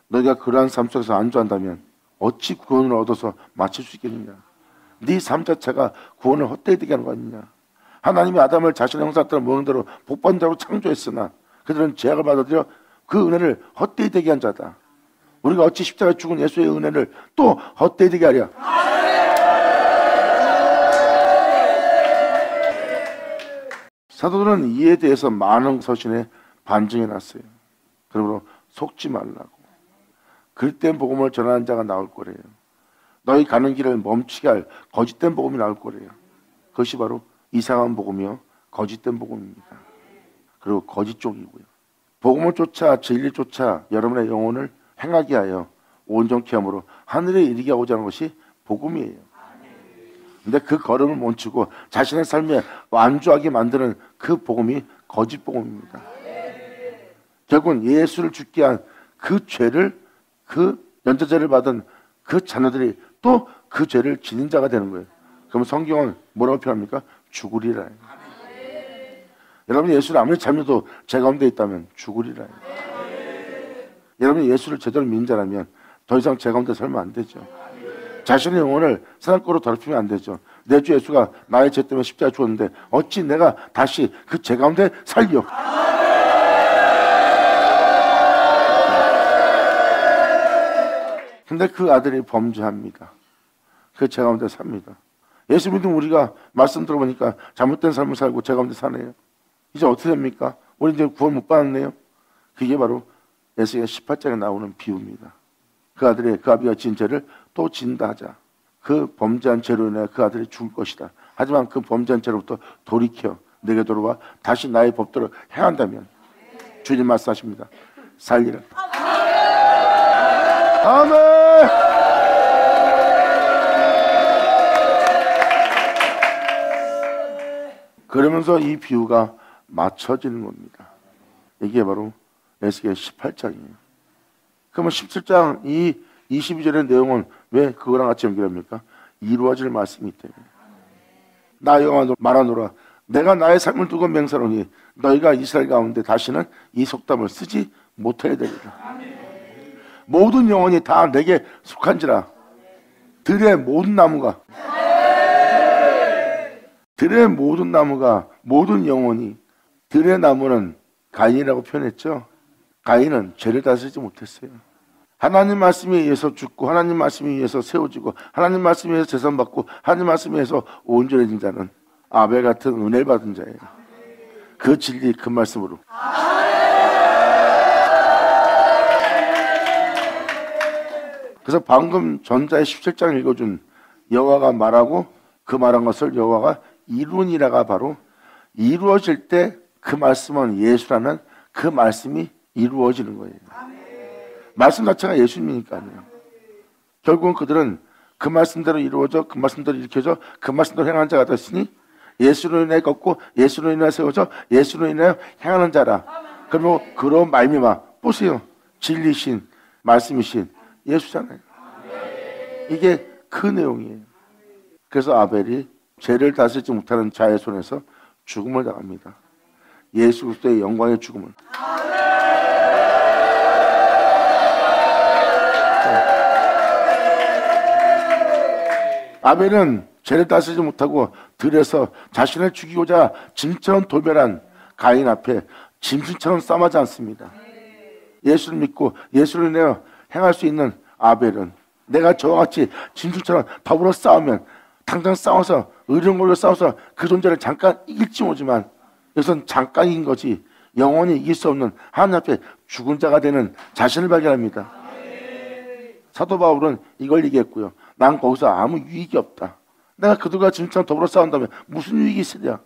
너희가 그러한 삶 속에서 안주한다면 어찌 구원을 얻어서 마칠 수 있겠느냐. 네 삶 자체가 구원을 헛되이 되게 하는 거 아니냐. 하나님이 아담을 자신의 형상 따라 모양대로 복받은 자로 창조했으나 그들은 죄악을 받아들여 그 은혜를 헛되이 되게 한 자다. 우리가 어찌 십자가에 죽은 예수의 은혜를 또 헛되이 되게 하랴. 사도들은 이에 대해서 많은 서신에 반증해놨어요. 그러므로 속지 말라고. 그릇된 복음을 전하는 자가 나올 거래요. 너희 가는 길을 멈추게 할 거짓된 복음이 나올 거래요. 그것이 바로 이상한 복음이요 거짓된 복음입니다. 그리고 거짓 종이고요. 복음을 쫓아 진리 쫓아 여러분의 영혼을 행하게 하여 온전케 함으로 하늘에 이르게 하고자 하는 것이 복음이에요. 근데 그 걸음을 멈추고 자신의 삶에 완주하게 만드는 그 복음이 거짓 복음입니다. 결국은 예수를 죽게 한 그 죄를 그 연좌제를 받은 그 자녀들이 또 그 죄를 지닌 자가 되는 거예요. 그럼 성경은 뭐라고 표현합니까? 죽으리라. 여러분이 예수를 아무리 잘 믿어도 죄 가운데 있다면 죽으리라. 여러분이 예수를 제대로 믿는 자라면 더 이상 죄 가운데 살면 안 되죠. 자신의 영혼을 세상 거로 더럽히면 안 되죠. 내 주 예수가 나의 죄 때문에 십자가에 죽었는데 어찌 내가 다시 그 죄 가운데 살려. 근데 그 아들이 범죄합니다. 그 죄 가운데 삽니다. 예수 믿은 우리가 말씀 들어보니까 잘못된 삶을 살고 죄 가운데 사네요. 이제 어떻게 됩니까? 우리 이제 구원 못 받았네요. 그게 바로 에스겔 18장에 나오는 비유입니다. 그 아들이 그 아비가 지은 죄를 또 진다 하자. 그 범죄한 죄로 인해 그 아들이 죽을 것이다. 하지만 그 범죄한 죄로부터 돌이켜 내게 돌아와 다시 나의 법대로 행한다면 주님 말씀하십니다. 살리라. 아멘. 그러면서 이 비유가 맞춰지는 겁니다. 이게 바로 에스겔 18장이에요. 그러면 17장 이 22절의 내용은 왜 그거랑 같이 연결합니까? 이루어질 말씀이 때문에. 나 여호와 말하노라. 내가 나의 삶을 두고 맹세하노니 너희가 이스라엘 가운데 다시는 이 속담을 쓰지 못하게 되리라. 모든 영혼이 다 내게 속한지라. 들의 모든 나무가 모든 영혼이 들의 나무는 가인이라고 표현했죠. 가인은 죄를 다스리지 못했어요. 하나님 말씀에 의해서 죽고 하나님 말씀에 의해서 세워지고 하나님 말씀에 의해서 재산받고 하나님 말씀에 의해서 온전해진 자는 아벨 같은 은혜를 받은 자예요. 그 진리 그 말씀으로 그래서 방금 전자의 17장 읽어준 여호와가 말하고 그 말한 것을 여호와가 이루니라가 바로 이루어질 때 그 말씀은 예수라는 그 말씀이 이루어지는 거예요. 말씀 자체가 예수님이니까요. 결국은 그들은 그 말씀대로 이루어져 그 말씀대로 일으켜져 그 말씀대로 행하는 자가 됐으니 예수로 인해 걷고 예수로 인해 세워져 예수로 인해 행하는 자라. 그리고 그런 말미암아 보세요. 진리신 말씀이신 예수잖아요. 이게 그 내용이에요. 그래서 아벨이 죄를 다스리지 못하는 자의 손에서 죽음을 당합니다. 예수 그리스도의 영광의 죽음을. 아벨은 죄를 다스리지 못하고 들에서 자신을 죽이고자 짐처럼 돌변한 가인 앞에 짐승처럼 싸움하지 않습니다. 예수를 믿고 예수를 인해 행할 수 있는 아벨은 내가 저와 같이 짐승처럼 더불어 싸우면 당장 싸워서 의로운 걸로 싸워서 그 존재를 잠깐 이길지 모르지만 이것은 잠깐인 거지 영원히 이길 수 없는 하나님 앞에 죽은 자가 되는 자신을 발견합니다. 사도 바울은 이걸 얘기했고요. 난 거기서 아무 유익이 없다. 내가 그들과 짐승처럼 더불어 싸운다면 무슨 유익이 있으랴.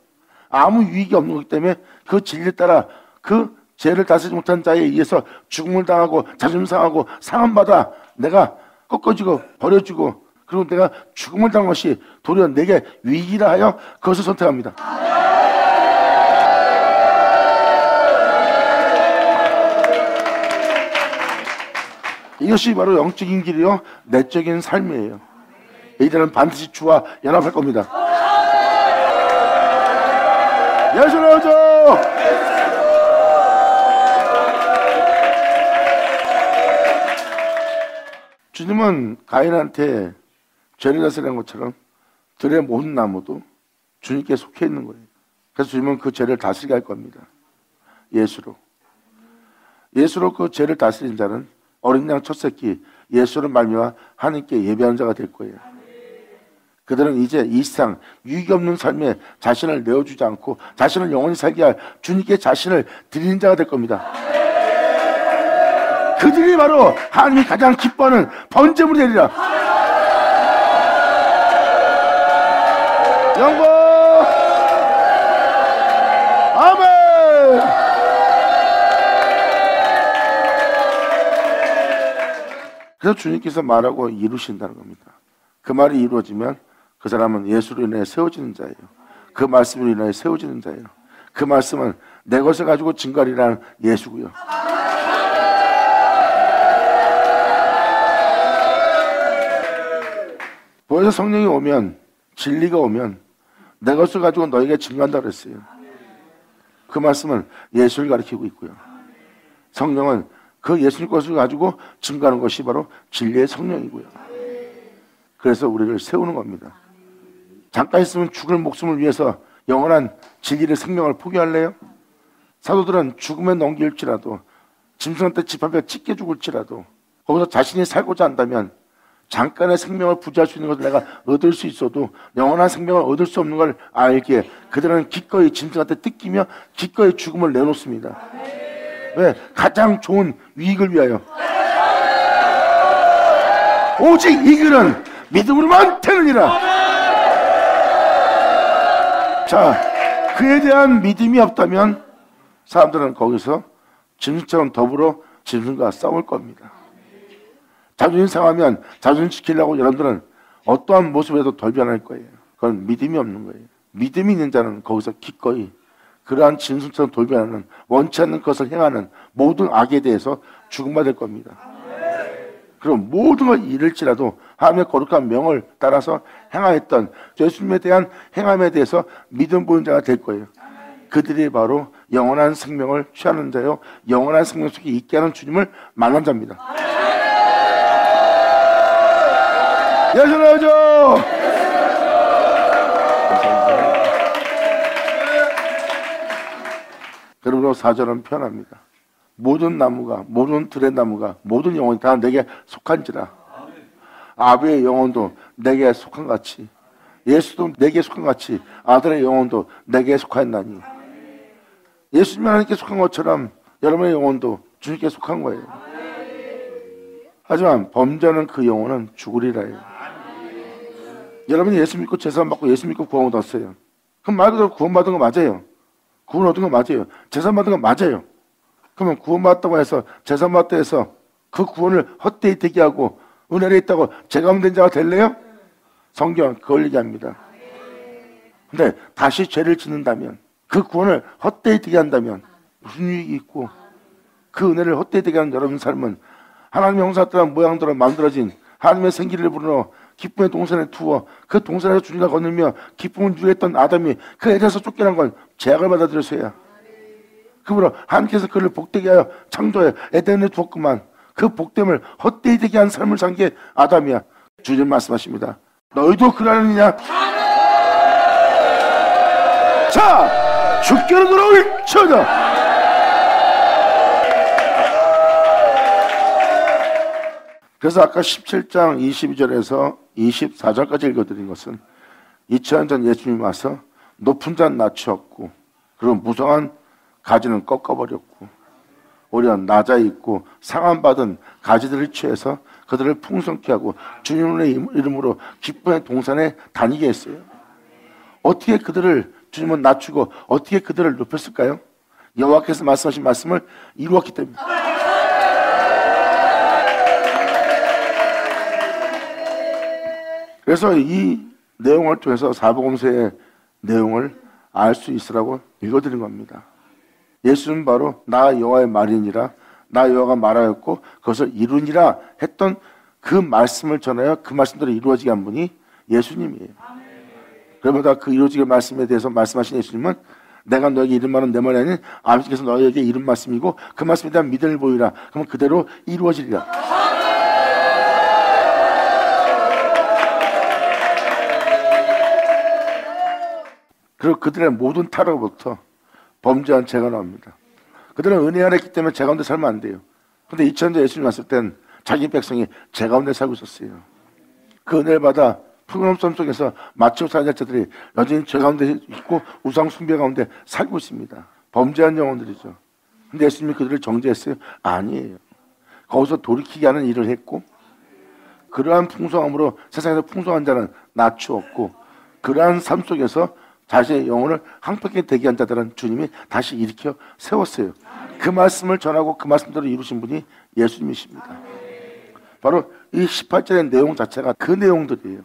아무 유익이 없는 거기 때문에 그 진리에 따라 그 죄를 다스리지 못한 자에 의해서 죽음을 당하고 자존심 상하고 상함받아 내가 꺾어지고 버려지고 그리고 내가 죽음을 당한 것이 도리어 내게 위기라 하여 그것을 선택합니다. 이것이 바로 영적인 길이요 내적인 삶이에요. 이제는 반드시 주와 연합할 겁니다. 예수를 오죠. 주님은 가인한테 죄를 다스리는 것처럼 들의 모든 나무도 주님께 속해 있는 거예요. 그래서 주님은 그 죄를 다스리게 할 겁니다. 예수로 그 죄를 다스린 자는 어린 양 첫 새끼 예수를 말미암아 하나님께 예배하는 자가 될 거예요. 그들은 이제 이 세상 유익이 없는 삶에 자신을 내어주지 않고 자신을 영원히 살게 할 주님께 자신을 드리는 자가 될 겁니다. 그들이 바로 하나님이 가장 기뻐하는 번제물이 되리라. 영광 아멘. 그래서 주님께서 말하고 이루신다는 겁니다. 그 말이 이루어지면 그 사람은 예수로 인해 세워지는 자예요. 그 말씀으로 인해 세워지는 자예요. 그 말씀은 내 것을 가지고 증거하리라는 예수고요. 보혜사 성령이 오면 진리가 오면 내 것을 가지고 너에게 증거한다 그랬어요. 그 말씀은 예수를 가리키고 있고요. 성령은 그 예수님 것을 가지고 증거하는 것이 바로 진리의 성령이고요. 그래서 우리를 세우는 겁니다. 잠깐 있으면 죽을 목숨을 위해서 영원한 진리의 생명을 포기할래요? 사도들은 죽음에 넘길지라도 짐승한테 집 앞에 찢겨 죽을지라도 거기서 자신이 살고자 한다면 잠깐의 생명을 부지할 수 있는 것을 내가 얻을 수 있어도 영원한 생명을 얻을 수 없는 걸 알기에 그들은 기꺼이 짐승한테 뜯기며 기꺼이 죽음을 내놓습니다. 왜? 가장 좋은 유익을 위하여. 오직 이 길은 믿음으로만 되느니라. 자, 그에 대한 믿음이 없다면 사람들은 거기서 짐승처럼 더불어 짐승과 싸울 겁니다. 자존심 상하면 자존심 지키려고 여러분들은 어떠한 모습에도 덜 변할 거예요. 그건 믿음이 없는 거예요. 믿음이 있는 자는 거기서 기꺼이 그러한 짐승처럼 돌변하는 원치 않는 것을 행하는 모든 악에 대해서 죽음받을 겁니다. 그럼 모든 걸 잃을지라도 하나님의 거룩한 명을 따라서 행하였던 예수님에 대한 행함에 대해서 믿음 보이는 자가 될 거예요. 그들이 바로 영원한 생명을 취하는 자요 영원한 생명 속에 있게 하는 주님을 만난 자입니다. 예수 나오죠. 그러므로 4절은 표현합니다. 모든 나무가 모든 들의 나무가 모든 영혼이 다 내게 속한지라. 아비의 영혼도 내게 속한 같이 예수도 내게 속한 같이 아들의 영혼도 내게 속하였나니. 예수님 하나님께 속한 것처럼 여러분의 영혼도 주님께 속한 거예요. 하지만 범죄하는 그 영혼은 죽으리라요. 여러분이 예수 믿고 제사만 받고 예수 믿고 구원 얻었어요. 그럼 말 그대로 구원 받은 거 맞아요. 구원 얻은 거 맞아요. 제사 받은 거 맞아요. 그러면 구원 받았다고 해서 제사 받았다 해서 그 구원을 헛되이 되게 하고 은혜를 있다고 제가운된 자가 될래요? 성경은 그걸 얘기합니다. 근데 다시 죄를 짓는다면 그 구원을 헛되이 되게 한다면 무슨 유익이 있고 그 은혜를 헛되이 되게 하는 여러분 삶은 하나님의 형상대로 모양대로 만들어진 하나님의 생기를 부르러 기쁨의 동산에 두어 그 동산에서 주님과 거느며 기쁨을 누렸던 아담이 그 에덴에서 쫓겨난 건 죄악을 받아들였어야. 그러므로 하나님께서 그를 복되게 하여 창조해 에덴에 두었구만. 그 복됨을 헛되이 되게 한 삶을 산 게 아담이야. 주님 말씀하십니다. 너희도 그러느냐? 자, 주께로 돌아올 처자. 그래서 아까 17장 22절에서 24절까지 읽어드린 것은 2000년 전 예수님이 와서 높은 자는 낮추었고 그리고 무성한 가지는 꺾어버렸고 오히려 낮아 있고 상함받은 가지들을 취해서 그들을 풍성케 하고 주님의 이름으로 기쁨의 동산에 다니게 했어요. 어떻게 그들을 주님은 낮추고 어떻게 그들을 높였을까요? 여호와께서 말씀하신 말씀을 이루었기 때문에. 그래서 이 내용을 통해서 사복음서의 내용을 알 수 있으라고 읽어드린 겁니다. 예수는 바로 나 여호와의 말이니라 나 여호와가 말하였고 그것을 이루니라 했던 그 말씀을 전하여 그 말씀대로 이루어지게 한 분이 예수님이에요. 그러면서 그 이루어지게 말씀에 대해서 말씀하신 예수님은 내가 너에게 이른 말은 내 말이 아닌 아버지께서 너에게 이른 말씀이고 그 말씀에 대한 믿음을 보이라. 그러면 그대로 이루어지리라. 그리고 그들의 모든 타락부터 범죄한 죄가 나옵니다. 그들은 은혜 안에 있기 때문에 죄 가운데 살면 안 돼요. 근데 2000년 예수님 왔을 땐 자기 백성이 죄 가운데 살고 있었어요. 그 은혜를 받아 푸른 삶 속에서 마치고 사는 자들이 여전히 죄 가운데 있고 우상 숭배 가운데 살고 있습니다. 범죄한 영혼들이죠. 근데 예수님이 그들을 정죄했어요? 아니에요. 거기서 돌이키게 하는 일을 했고 그러한 풍성함으로 세상에서 풍성한 자는 낮추었고 그러한 삶 속에서 자신의 영혼을 황폐하게 되게 한 자들은 주님이 다시 일으켜 세웠어요. 그 말씀을 전하고 그 말씀대로 이루신 분이 예수님이십니다. 바로 이 18절의 내용 자체가 그 내용들이에요.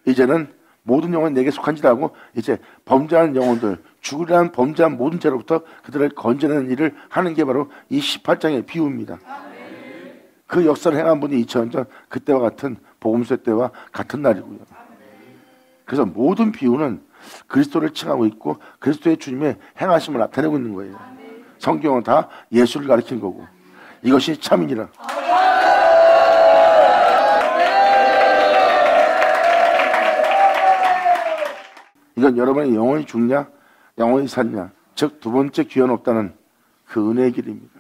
이제는 모든 영혼이 내게 속한지라 하고 이제 범죄한 영혼들, 죽으려는 범죄한 모든 죄로부터 그들을 건져내는 일을 하는 게 바로 이 18장의 비유입니다. 그 역사를 행한 분이 2000년 전 그때와 같은 복음서 때와 같은 날이고요. 그래서 모든 비유는 그리스도를 칭하고 있고 그리스도의 주님의 행하심을 나타내고 있는 거예요. 성경은 다 예수를 가리킨 거고 이것이 참이니라. 이건 여러분의 영혼이 죽냐 영혼이 샀냐 즉 두 번째 기회는 없다는 그 은혜의 길입니다.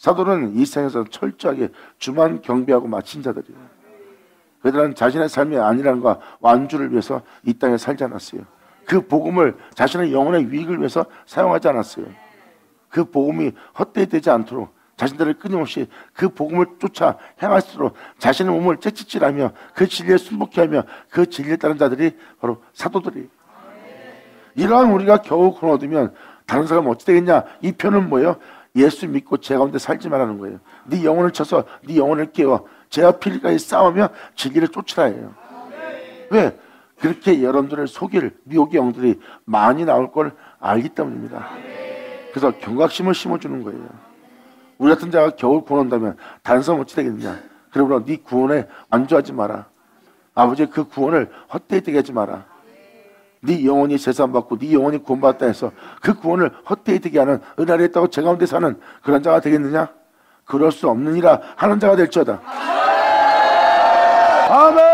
사도는 이 세상에서 철저하게 주만 경배하고 마친 자들이에요. 그들은 자신의 삶의 안일함과 완주를 위해서 이 땅에 살지 않았어요. 그 복음을 자신의 영혼의 유익을 위해서 사용하지 않았어요. 그 복음이 헛되이 되지 않도록 자신들을 끊임없이 그 복음을 쫓아 행할수록 자신의 몸을 채찍질하며 그 진리에 순복해하며 그 진리에 따른 자들이 바로 사도들이에요. 이러한 우리가 겨우 구원 얻으면 다른 사람은 어찌 되겠냐? 이 표는 뭐예요? 예수 믿고 제 가운데 살지 말라는 거예요. 네 영혼을 쳐서 네 영혼을 깨워 죄와 피리까지 싸우며 진리를 쫓으라 해요. 왜? 그렇게 여러분들을 속일 미혹의 영들이 많이 나올 걸 알기 때문입니다. 그래서 경각심을 심어주는 거예요. 우리 같은 자가 겨우 구원 온다면 다른 사람 어찌 되겠느냐? 그러므로 네 구원에 완주하지 마라. 아버지의 그 구원을 헛되이 되게 하지 마라. 네 영혼이 제사받고 네 영혼이 구원받았다 해서 그 구원을 헛되이 되게 하는 은혜를 했다고 제 가운데 사는 그런 자가 되겠느냐? 그럴 수 없느니라 하는 자가 될지어다. 아멘.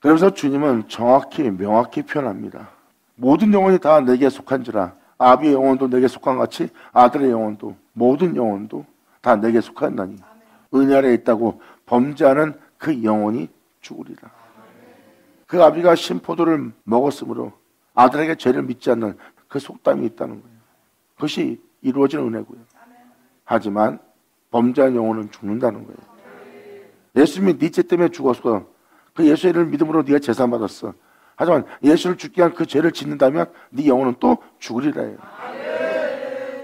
그러면서 주님은 정확히 명확히 표현합니다. 모든 영혼이 다 내게 속한지라. 아비의 영혼도 내게 속한 같이 아들의 영혼도 모든 영혼도 다 내게 속한다니. 은혜 아래에 있다고 범죄하는 그 영혼이 죽으리라. 그 아비가 신포도를 먹었으므로 아들에게 죄를 믿지 않는 그 속담이 있다는 거예요. 그것이 이루어진 은혜고요. 하지만 범죄한 영혼은 죽는다는 거예요. 예수님이 네 죄 때문에 죽었어. 그 예수의 이름을 믿음으로 네가 제사받았어. 하지만 예수를 죽게 한 그 죄를 짓는다면 네 영혼은 또 죽으리라 해요.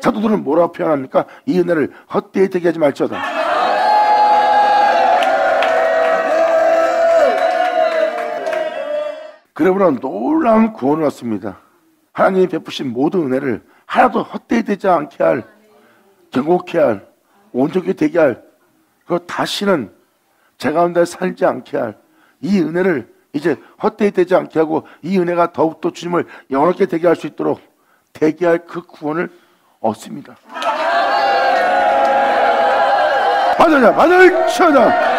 사도들은 뭐라고 표현합니까? 이 은혜를 헛되이 되게 하지 말지어다. 그러므로 놀라운 구원을 얻습니다. 하나님이 베푸신 모든 은혜를 하나도 헛되이 되지 않게 할, 경고케 할, 온전히 되게 할, 그리고 다시는 제 가운데 살지 않게 할 이 은혜를 이제 헛되이 되지 않게 하고 이 은혜가 더욱더 주님을 영원하게 되게 할 수 있도록 되게 할 그 구원을 얻습니다. 받으자, 받을 쳐자.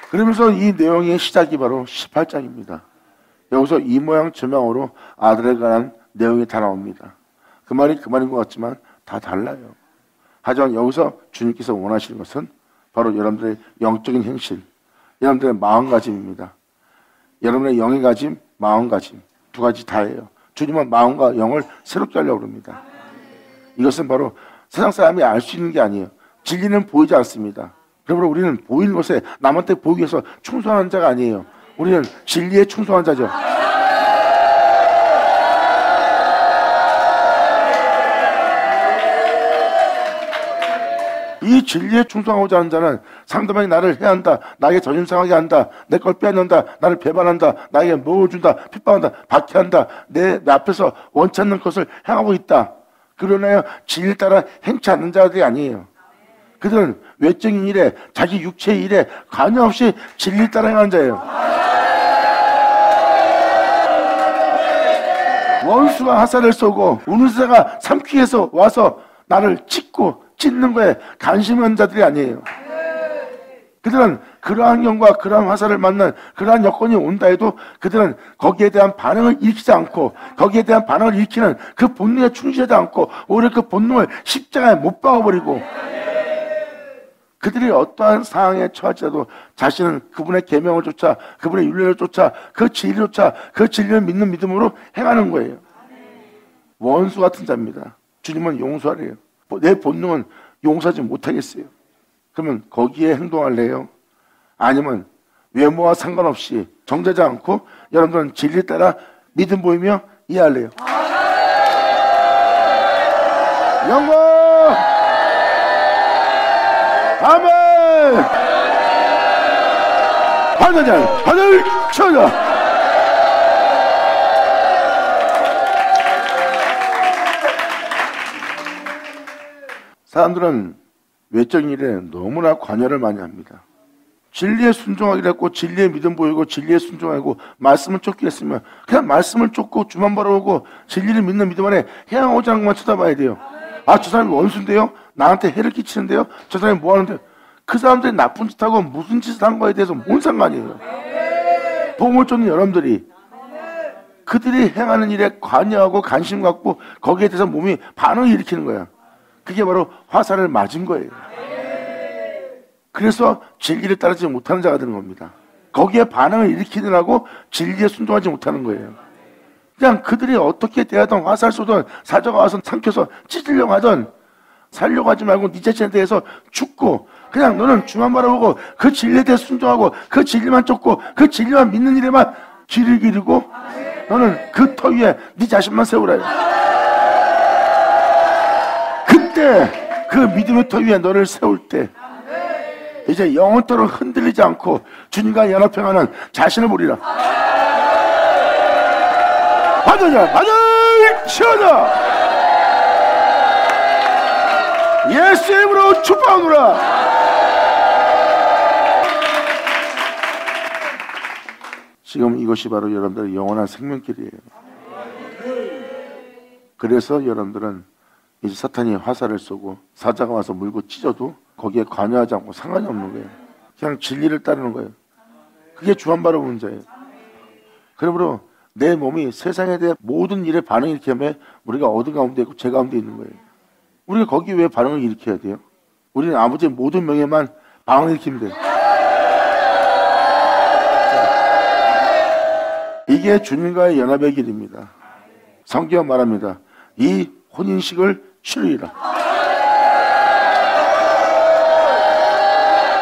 그러면서 이 내용의 시작이 바로 18장입니다. 여기서 이 모양 저 모양으로 아들에 관한 내용이 다 나옵니다. 그 말이 그 말인 것 같지만 다 달라요. 하지만 여기서 주님께서 원하시는 것은 바로 여러분들의 영적인 행실, 여러분들의 마음가짐입니다. 여러분의 영의 가짐, 마음가짐 두 가지 다예요. 주님은 마음과 영을 새롭게 하려고 합니다. 이것은 바로 세상 사람이 알 수 있는 게 아니에요. 진리는 보이지 않습니다. 그러므로 우리는 보이는 것에 남한테 보이기 위해서 충성하는 자가 아니에요. 우리는 진리에 충성한 자죠. 이 진리에 충성하고자 하는 자는 상대방이 나를 해한다, 나에게 자존심상하게 한다, 내 걸 빼앗는다, 나를 배반한다, 나에게 뭘 준다, 핍박한다, 박해한다, 내 앞에서 원치 않는 것을 행하고 있다. 그러나 진리를 따라 행치 않는 자들이 아니에요. 그들은 외적인 일에, 자기 육체의 일에 관여 없이 진리를 따라 행하는 자예요. 원수가 화살을 쏘고 운수자가 삼키에서 와서 나를 찢는 거에 관심한 자들이 아니에요. 그들은 그러한 경과 그러한 화살을 맞는 그러한 여건이 온다 해도 그들은 거기에 대한 반응을 일으키지 않고 거기에 대한 반응을 일으키는 그 본능에 충실하지 않고 오히려 그 본능을 십자가에 못 박아버리고 그들이 어떠한 상황에 처할지라도 자신은 그분의 계명을 쫓아 그분의 윤례를 쫓아 그 진리를 쫓아 그 진리를 믿는 믿음으로 행하는 거예요. 원수 같은 자입니다. 주님은 용서하래요. 내 본능은 용서하지 못하겠어요. 그러면 거기에 행동할래요? 아니면 외모와 상관없이 정죄하지 않고 여러분들은 진리에 따라 믿음 보이며 이해할래요? 영광! 아멘! 받으자! 받을 쳐자! 사람들은 외적인 일에 너무나 관여를 많이 합니다. 진리에 순종하기로 했고 진리에 믿음 보이고 진리에 순종하고 말씀을 쫓기로 했으면 그냥 말씀을 쫓고 주만 바라보고 진리를 믿는 믿음 안에 행하고자 하는 것만 쳐다봐야 돼요. 아, 저 사람이 원수인데요? 나한테 해를 끼치는데요? 저 사람이 뭐 하는데요? 그 사람들이 나쁜 짓하고 무슨 짓을 한 거에 대해서 뭔 상관이에요? 복음을 쫓는 여러분들이 그들이 행하는 일에 관여하고 관심 갖고 거기에 대해서 몸이 반응을 일으키는 거야. 그게 바로 화살을 맞은 거예요. 그래서 진리를 따르지 못하는 자가 되는 겁니다. 거기에 반응을 일으키느라고 진리에 순종하지 못하는 거예요. 그냥 그들이 어떻게 대하던 화살 쏘던 사자가 와서 삼켜서 찢으려고 하던 살려고 하지 말고 네 자신에 대해서 죽고 그냥 너는 주만 바라보고 그 진리에 대해 순종하고 그 진리만 쫓고 그 진리만 믿는 일에만 길을 기르고 너는 그 터 위에 네 자신만 세우라. 그때 그 믿음의 터 위에 너를 세울 때 이제 영혼토록 흔들리지 않고 주님과 연합해가는 자신을 보리라. 받으자, 받을 치워자. 예수의 이름으로 축복하노라. 지금 이것이 바로 여러분들의 영원한 생명길이에요. 그래서 여러분들은 이제 사탄이 화살을 쏘고 사자가 와서 물고 찢어도 거기에 관여하지 않고 상관이 없는 거예요. 그냥 진리를 따르는 거예요. 그게 주한 바라보는 자예요. 그러므로 내 몸이 세상에 대해 모든 일에 반응을 일으키면 우리가 어디 가운데 있고 제 가운데 있는 거예요. 우리가 거기에 왜 반응을 일으켜야 돼요? 우리는 아버지의 모든 명예만 반응을 일으키면 돼요. 이게 주님과의 연합의 길입니다. 성경 말합니다. 이 혼인식을 치르리라.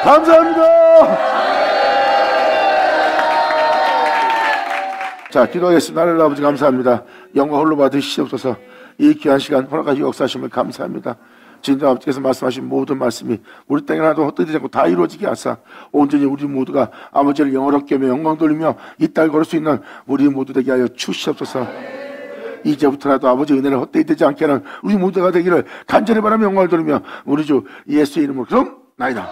감사합니다. 자, 기도하겠습니다. 하늘의 아버지 감사합니다. 영광 홀로 받으시옵소서. 이 귀한 시간 허락하시 역사하심을 감사합니다. 진정 아버지께서 말씀하신 모든 말씀이 우리 땅에 하나도 헛되지 않고 다 이루어지게 하사 온전히 우리 모두가 아버지를 영어롭게 하며 영광 돌리며 이 땅을 걸을 수 있는 우리 모두 되게 하여 주시옵소서. 이제부터라도 아버지 은혜를 헛되이 되지 않게 하는 우리 모두가 되기를 간절히 바라며 영광을 돌리며 우리 주 예수의 이름으로 그럼 나이다.